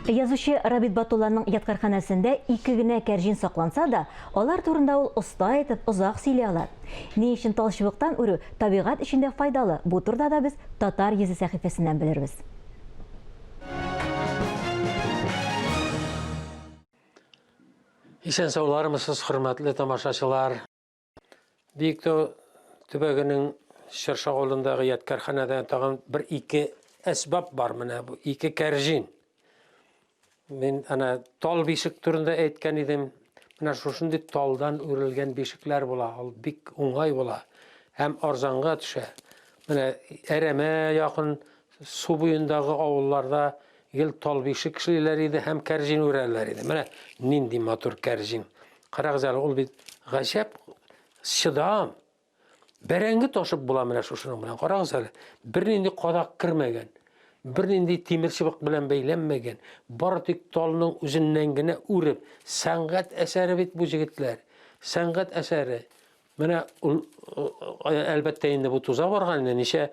Язучы Рабит Батулланың яткарханәсендә ике генә кәрҗин сакланса да, алар турында ул оста итеп озак сөйли ала. Ни өчен талчыбыктан үрү табигать өчен файдалы? Бу турда да без Татар йөзе сәхифәсеннән белербез. Исән саулармысыз, хөрмәтле тамашачылар. Биектау төбәгенең Шырша авылындагы яткарханәдә тагын ике әсбап бар менә бу ике кәрҗин. Мен ана тал бишек турында әйткән идем. Менә шушындый талдан үрелгән бишекләр була, ул бик уңай була һәм арзанга төшә. Менә Әрәмә якын су буендагы авылларда ел тал бишек эшлиләр иде һәм кәрҗин үрәләр иде. Менә нинди матур кәрҗин. Карагыз әле, ул бит гаҗәп чыдам. Бәрәңге ташып була менә шушының белән. Карагыз әле, бернинди кадак кирмәгән. Бернинди тимер чыбык белән бәйләнмәгән. Бары тик талның үзеннән генә үреп, сәнгать әсәре бит бу җегетләр. Сәнгать әсәре. Менә әлбәттә инде бу туза барган, ничә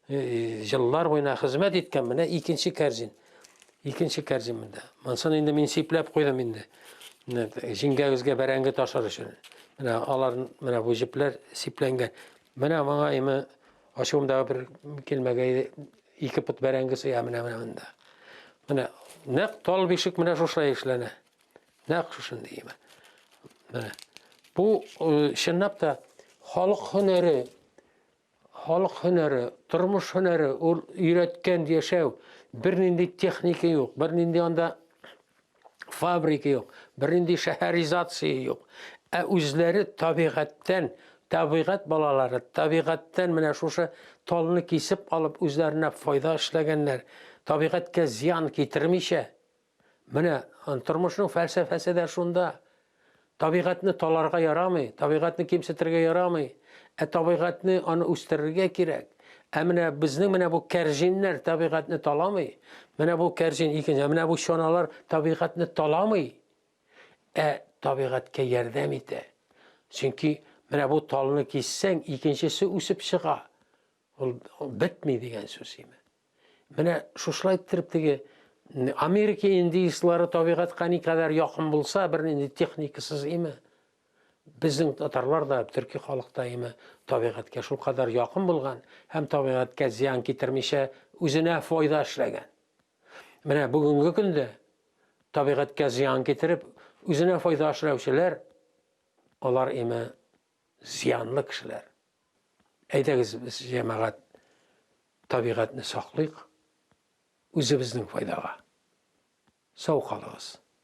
җыллар буена хезмәт иткән, менә икенче кәрҗин. Икенче кәрҗин монда. Монсын инде мин сипләп куйдым инде. Җиңгәгезгә бәрәңге ташыр өчен. Менә алар менә бу җепләр сипләнгән. Менә моңа име ачуымдагы бер килмәгә ике пот бәрәңге сыя менә монда. Менә нәкъ тал бишек менә шушылай эшләнә. Нәкъ шушындый име. Менә бу чынлап та халык һөнәре, тормыш һөнәре, ул өйрәткән яшәү, бернинди техника юк, бернинди анда фабрика юк, бернинди шәһәризация юк. Ә үзләре табигатьтән, табигать балалары, табигатьтән менә шушы талны кисеп алып үзләренә файда эшләгәннәр, табигатькә зыян китермичә. Менә тормышның фәлсәфәсе дә шунда. Табигатьне таларга ярамый, табигатьне кимсетергә ярамый, ә табигатьне аны үстерергә кирәк. Ә менә безнең менә бу кәрҗиннәр табигатьне таламый. Менә бу кәрҗин икенче, менә бу чаналар табигатьне таламый. Ә табигатькә ярдәм итә. Чөнки менә бу талны киссәң, икенчесе үсеп чыга. Ул бетми дигән сүз име. Менә шушылай иттереп теге Америка индеецлары табигатька никадәр якын булса, бернинди техникасыз име. Безнең татарлар да, төрки халыкта име, табигатькә шул кадәр якын булган һәм табигатькә зыян китермичә үзенә файда эшләгән. Менә бүгенге көндә табигатькә зыян китереп, үзенә файда эшләүчеләр, алар име зыянлы кешеләр. Әйдәгез без җәмәгать табигатьне саклыйк, үзебезнең файдага. Сау калыгыз.